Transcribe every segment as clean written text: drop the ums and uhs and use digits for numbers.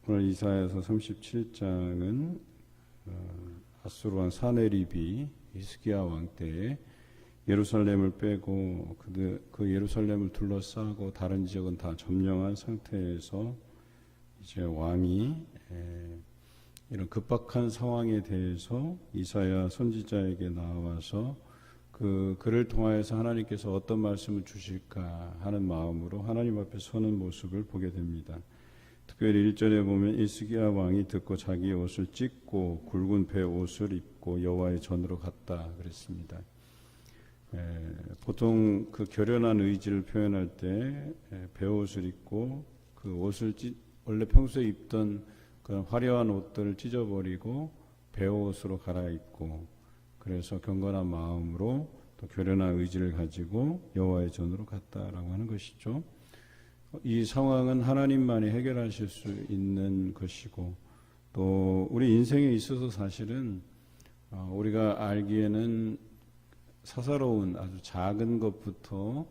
오늘 이사야서 37장은 아수르 왕 사네립이 히스기야 왕 때에 예루살렘을 빼고 그 예루살렘을 둘러싸고 다른 지역은 다 점령한 상태에서 이제 왕이 이런 급박한 상황에 대해서 이사야 선지자에게 나와서 그 글을 통하여서 하나님께서 어떤 말씀을 주실까 하는 마음으로 하나님 앞에 서는 모습을 보게 됩니다. 특별히 1절에 보면 히스기야 왕이 듣고 자기의 옷을 찢고 굵은 배 옷을 입고 여호와의 전으로 갔다 그랬습니다. 보통 그 결연한 의지를 표현할 때 배옷을 입고 그 옷을 원래 평소에 입던 그런 화려한 옷들을 찢어버리고 배옷으로 갈아입고 그래서 경건한 마음으로 또 결연한 의지를 가지고 여호와의 전으로 갔다라고 하는 것이죠. 이 상황은 하나님만이 해결하실 수 있는 것이고 또 우리 인생에 있어서 사실은 우리가 알기에는 사사로운 아주 작은 것부터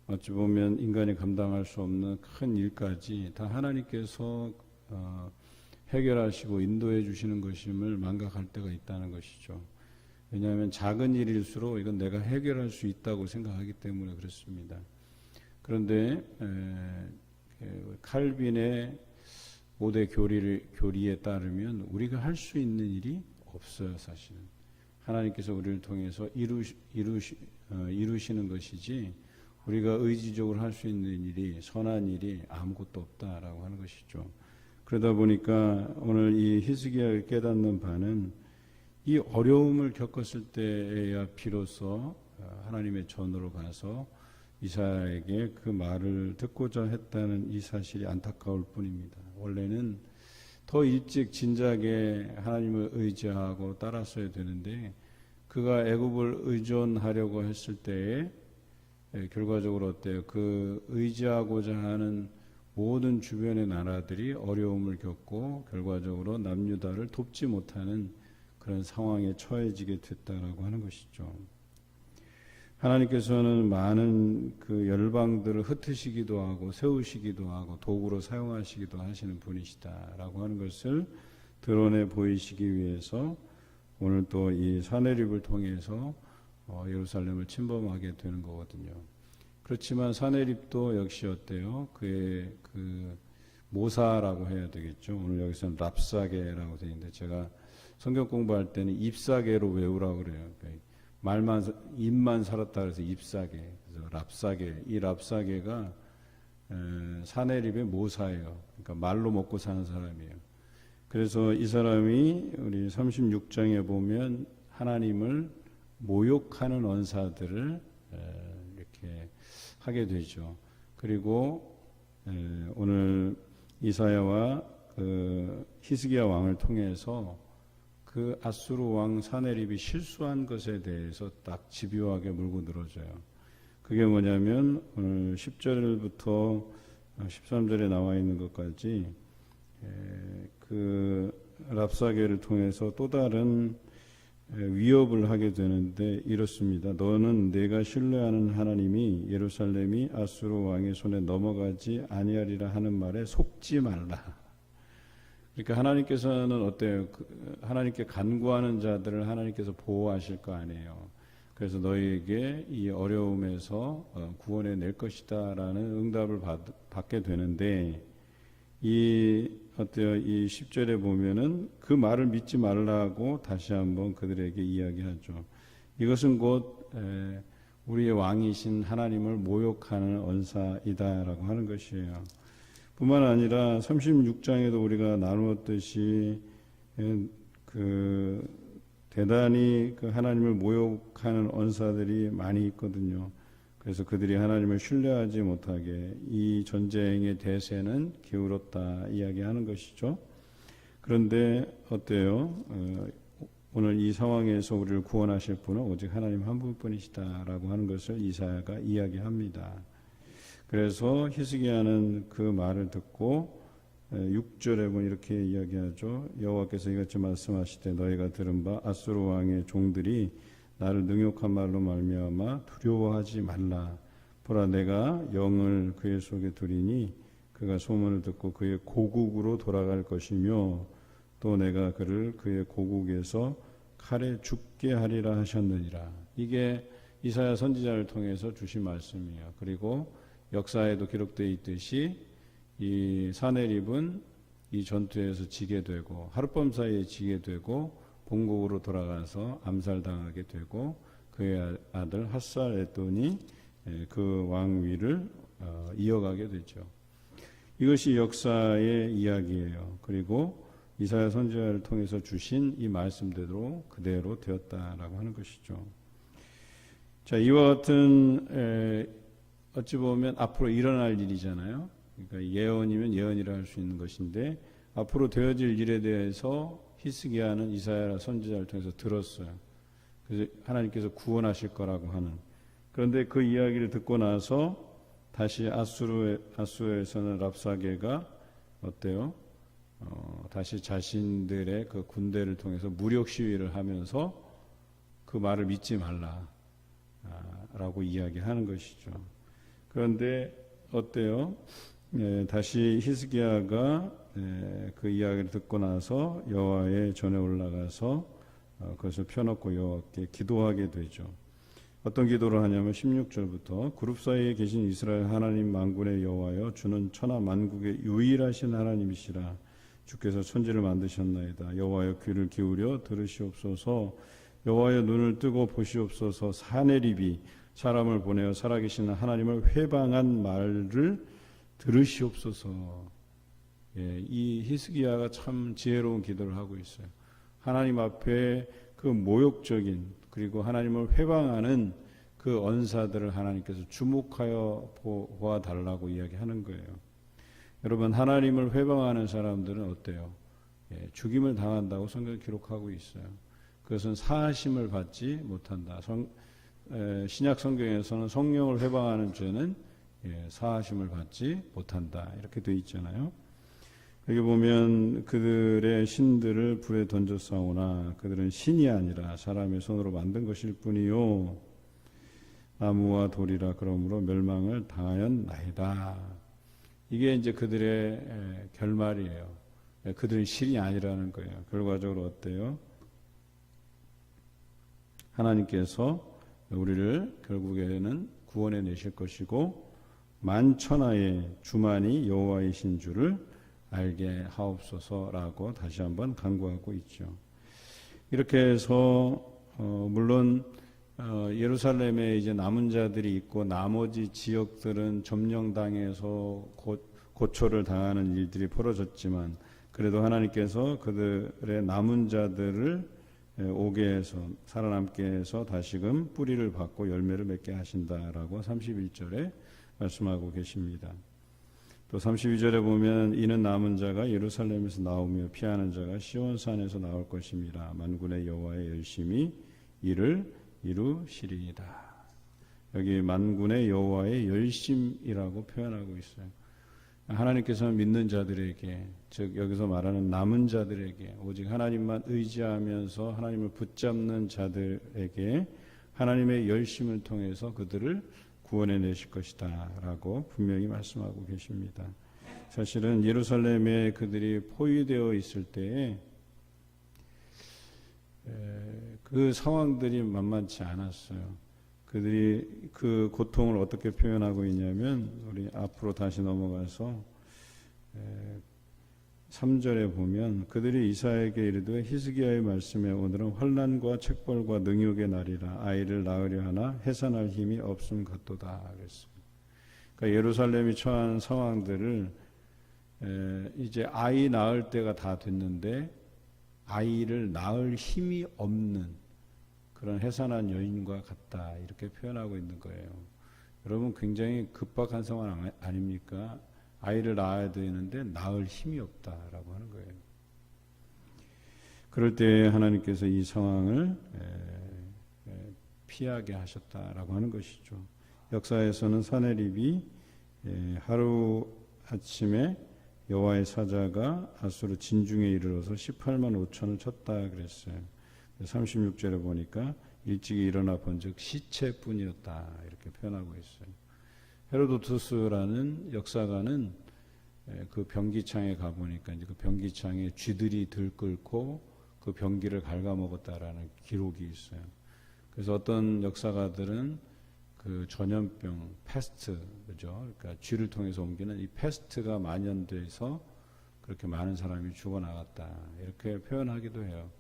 어찌 보면 인간이 감당할 수 없는 큰 일까지 다 하나님께서 해결하시고 인도해 주시는 것임을 망각할 때가 있다는 것이죠. 왜냐하면 작은 일일수록 이건 내가 해결할 수 있다고 생각하기 때문에 그렇습니다. 그런데 칼빈의 5대 교리에 따르면 우리가 할 수 있는 일이 없어요. 사실은 하나님께서 우리를 통해서 이루시는 것이지 우리가 의지적으로 할 수 있는 일이 선한 일이 아무것도 없다라고 하는 것이죠. 그러다 보니까 오늘 이 히스기야가 깨닫는 바는 이 어려움을 겪었을 때에야 비로소 하나님의 전으로 가서 이사야에게 그 말을 듣고자 했다는 이 사실이 안타까울 뿐입니다. 원래는 더 일찍 진작에 하나님을 의지하고 따랐어야 되는데 그가 애굽을 의존하려고 했을 때에 결과적으로 어때요? 그 의지하고자 하는 모든 주변의 나라들이 어려움을 겪고 결과적으로 남유다를 돕지 못하는 그런 상황에 처해지게 됐다라고 하는 것이죠. 하나님께서는 많은 그 열방들을 흩으시기도 하고 세우시기도 하고 도구로 사용하시기도 하시는 분이시다라고 하는 것을 드러내 보이시기 위해서 오늘 또 이 사네립을 통해서 예루살렘을 침범하게 되는 거거든요. 그렇지만 사네립도 역시 어때요? 그의 그 모사라고 해야 되겠죠. 오늘 여기서는 랍사게라고 되어 있는데 제가 성경 공부할 때는 ip사게로 외우라고 그래요. 입만 살았다 그래서 ip사게, 그래서 랍사게. 이 랍사게가 사네립의 모사예요. 그러니까 말로 먹고 사는 사람이에요. 그래서 이 사람이 우리 36장에 보면 하나님을 모욕하는 언사들을 이렇게 하게 되죠. 그리고 오늘 이사야와 그 히스기야 왕을 통해서 그 아수르 왕 사네립이 실수한 것에 대해서 딱 집요하게 물고 늘어져요. 그게 뭐냐면 오늘 10절부터 13절에 나와 있는 것까지 그 랍사게를 통해서 또 다른 위협을 하게 되는데 이렇습니다. 너는 내가 신뢰하는 하나님이 예루살렘이 아수르 왕의 손에 넘어가지 아니하리라 하는 말에 속지 말라. 그러니까 하나님께서는 어때요? 하나님께 간구하는 자들을 하나님께서 보호하실 거 아니에요. 그래서 너희에게 이 어려움에서 구원해 낼 것이다라는 응답을 받게 되는데 어때요? 이 10절에 보면은 그 말을 믿지 말라고 다시 한번 그들에게 이야기하죠. 이것은 곧 우리의 왕이신 하나님을 모욕하는 언사이다라고 하는 것이에요. 뿐만 아니라 36장에도 우리가 나누었듯이 그 대단히 그 하나님을 모욕하는 언사들이 많이 있거든요. 그래서 그들이 하나님을 신뢰하지 못하게 이 전쟁의 대세는 기울었다 이야기하는 것이죠. 그런데 어때요? 오늘 이 상황에서 우리를 구원하실 분은 오직 하나님 한 분뿐이시다라고 하는 것을 이사야가 이야기합니다. 그래서 히스기야는 그 말을 듣고 6절에 보면 이렇게 이야기하죠. 여호와께서 이같이 말씀하시되 너희가 들은 바 아수르 왕의 종들이 나를 능욕한 말로 말미암아 두려워하지 말라. 보라 내가 영을 그의 속에 두리니 그가 소문을 듣고 그의 고국으로 돌아갈 것이며 또 내가 그를 그의 고국에서 칼에 죽게 하리라 하셨느니라. 이게 이사야 선지자를 통해서 주신 말씀이에요. 그리고 역사에도 기록되어 있듯이 이 사내립은 이 전투에서 지게 되고 하룻밤 사이에 지게 되고 본국으로 돌아가서 암살당하게 되고 그의 아들 핫살에돈이 그 왕위를 이어가게 되죠. 이것이 역사의 이야기예요. 그리고 이사야 선지자를 통해서 주신 이 말씀대로 그대로 되었다라고 하는 것이죠. 자, 이와 같은 어찌 보면 앞으로 일어날 일이잖아요. 그러니까 예언이면 예언이라 할 수 있는 것인데 앞으로 되어질 일에 대해서 히스기야는 이사야 선지자를 통해서 들었어요. 그래서 하나님께서 구원하실 거라고 하는. 그런데 그 이야기를 듣고 나서 다시 아수르에서는 랍사게가 어때요? 다시 자신들의 그 군대를 통해서 무력 시위를 하면서 그 말을 믿지 말라라고 이야기하는 것이죠. 그런데 어때요? 다시 히스기야가 그 이야기를 듣고 나서 여호와의 전에 올라가서 그것을 펴놓고 여호와께 기도하게 되죠. 어떤 기도를 하냐면 16절부터 그룹 사이에 계신 이스라엘 하나님 만군의 여호와여 주는 천하 만국의 유일하신 하나님이시라. 주께서 천지를 만드셨나이다. 여호와여 귀를 기울여 들으시옵소서. 여호와여 눈을 뜨고 보시옵소서. 사내립이 사람을 보내어 살아계신 하나님을 회방한 말을 들으시옵소서. 이 히스기야가 참 지혜로운 기도를 하고 있어요. 하나님 앞에 그 모욕적인 그리고 하나님을 회방하는 그 언사들을 하나님께서 주목하여 보아달라고 이야기하는 거예요. 여러분, 하나님을 회방하는 사람들은 어때요? 죽임을 당한다고 성경에 기록하고 있어요. 그것은 사하심을 받지 못한다. 신약 성경에서는 성령을 회방하는 죄는 사하심을 받지 못한다. 이렇게 되어 있잖아요. 여기 보면 그들의 신들을 불에 던졌사오나 그들은 신이 아니라 사람의 손으로 만든 것일 뿐이요 나무와 돌이라 그러므로 멸망을 당하였나이다. 이게 이제 그들의 결말이에요. 그들은 신이 아니라는 거예요. 결과적으로 어때요? 하나님께서 우리를 결국에는 구원해 내실 것이고 만천하의 주만이 여호와이신 줄을 알게 하옵소서라고 다시 한번 간구하고 있죠. 이렇게 해서 물론 예루살렘에 이제 남은 자들이 있고 나머지 지역들은 점령당해서 고초를 당하는 일들이 벌어졌지만 그래도 하나님께서 그들의 남은 자들을 오게 해서 살아남게 해서 다시금 뿌리를 받고 열매를 맺게 하신다라고 31절에 말씀하고 계십니다. 또 32절에 보면 이는 남은 자가 예루살렘에서 나오며 피하는 자가 시온산에서 나올 것입니다. 만군의 여호와의 열심히 이를 이루시리이다. 여기 만군의 여호와의 열심이라고 표현하고 있어요. 하나님께서는 믿는 자들에게, 즉 여기서 말하는 남은 자들에게, 오직 하나님만 의지하면서 하나님을 붙잡는 자들에게 하나님의 열심을 통해서 그들을 구원해 내실 것이다 라고 분명히 말씀하고 계십니다. 사실은 예루살렘에 그들이 포위되어 있을 때에 그 상황들이 만만치 않았어요. 그들이 그 고통을 어떻게 표현하고 있냐면 우리 앞으로 다시 넘어가서 3절에 보면 그들이 이사야에게 이르되 히스기야의 말씀에 오늘은 환난과 책벌과 능욕의 날이라 아이를 낳으려 하나 해산할 힘이 없음 같도다 그랬습니다. 그러니까 예루살렘이 처한 상황들을 이제 아이 낳을 때가 다 됐는데 아이를 낳을 힘이 없는 그런 해산한 여인과 같다 이렇게 표현하고 있는 거예요. 여러분 굉장히 급박한 상황 아닙니까? 아이를 낳아야 되는데 낳을 힘이 없다라고 하는 거예요. 그럴 때 하나님께서 이 상황을 피하게 하셨다라고 하는 것이죠. 역사에서는 사내립이 하루 아침에 여호와의 사자가 아수르 진중에 이르러서 18만 5천을 쳤다 그랬어요. 36절에 보니까 일찍이 일어나 본즉 시체뿐이었다 이렇게 표현하고 있어요. 헤로도투스라는 역사가는 그 변기창에 가보니까 이제 그 변기창에 쥐들이 들끓고 그 변기를 갉아먹었다라는 기록이 있어요. 그래서 어떤 역사가들은 그 전염병, 패스트, 그죠? 그러니까 쥐를 통해서 옮기는 이 패스트가 만연돼서 그렇게 많은 사람이 죽어나갔다. 이렇게 표현하기도 해요.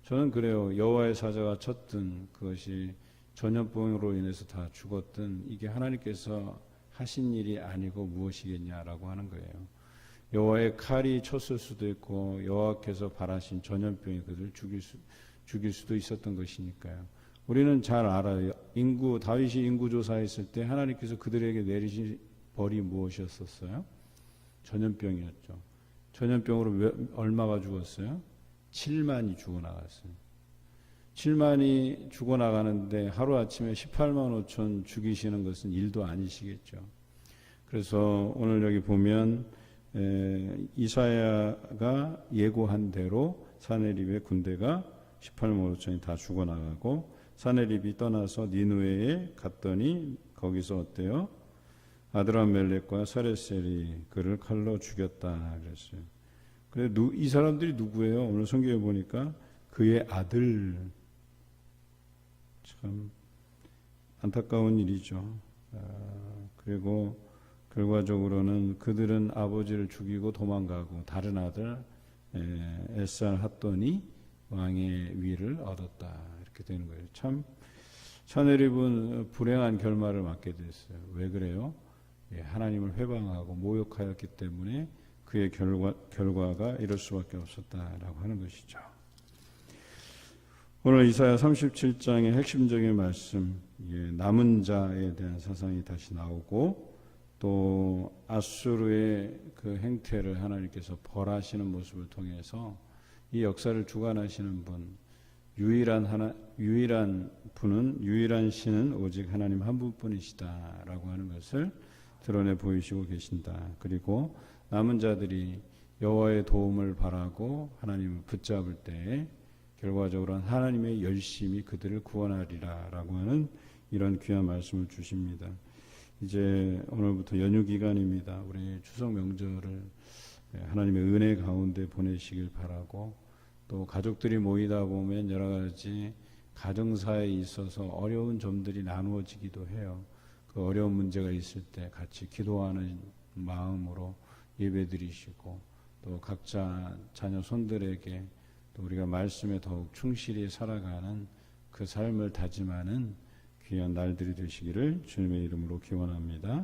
저는 그래요. 여호와의 사자가 쳤든 그것이 전염병으로 인해서 다 죽었든 이게 하나님께서 하신 일이 아니고 무엇이겠냐라고 하는 거예요. 여호와의 칼이 쳤을 수도 있고 여호와께서 바라신 전염병이 그들을 죽일 수도 있었던 것이니까요. 우리는 잘 알아요. 다윗이 인구조사했을 때 하나님께서 그들에게 내리신 벌이 무엇이었었어요? 전염병이었죠. 전염병으로 얼마가 죽었어요? 7만이 죽어나갔어요. 7만이 죽어나가는데 하루아침에 18만 5천 죽이시는 것은 일도 아니시겠죠. 그래서 오늘 여기 보면 이사야가 예고한 대로 사네립의 군대가 18만 5천이 다 죽어나가고 사네립이 떠나서 니느웨에 갔더니 거기서 어때요? 아드람멜렉과 사레셀이 그를 칼로 죽였다 그랬어요. 그래 이 사람들이 누구예요? 오늘 성경에 보니까 그의 아들. 참 안타까운 일이죠. 그리고 결과적으로는 그들은 아버지를 죽이고 도망가고 다른 아들 에살 핫돈이 왕의 위를 얻었다. 이렇게 되는 거예요. 참 사네립은 불행한 결말을 맞게 됐어요. 왜 그래요? 하나님을 회방하고 모욕하였기 때문에 그의 결과가 이럴 수밖에 없었다라고 하는 것이죠. 오늘 이사야 37장의 핵심적인 말씀, 남은 자에 대한 사상이 다시 나오고 또 아수르의 그 행태를 하나님께서 벌하시는 모습을 통해서 이 역사를 주관하시는 분, 유일한 신은 오직 하나님 한 분뿐이시다라고 하는 것을 드러내 보이시고 계신다. 그리고 남은 자들이 여호와의 도움을 바라고 하나님을 붙잡을 때에 결과적으로 하나님의 열심이 그들을 구원하리라라고 하는 이런 귀한 말씀을 주십니다. 이제 오늘부터 연휴 기간입니다. 우리 추석 명절을 하나님의 은혜 가운데 보내시길 바라고 또 가족들이 모이다 보면 여러 가지 가정사에 있어서 어려운 점들이 나누어지기도 해요. 그 어려운 문제가 있을 때 같이 기도하는 마음으로 예배드리시고 또 각자 자녀 손들에게 또 우리가 말씀에 더욱 충실히 살아가는 그 삶을 다짐하는 귀한 날들이 되시기를 주님의 이름으로 기원합니다.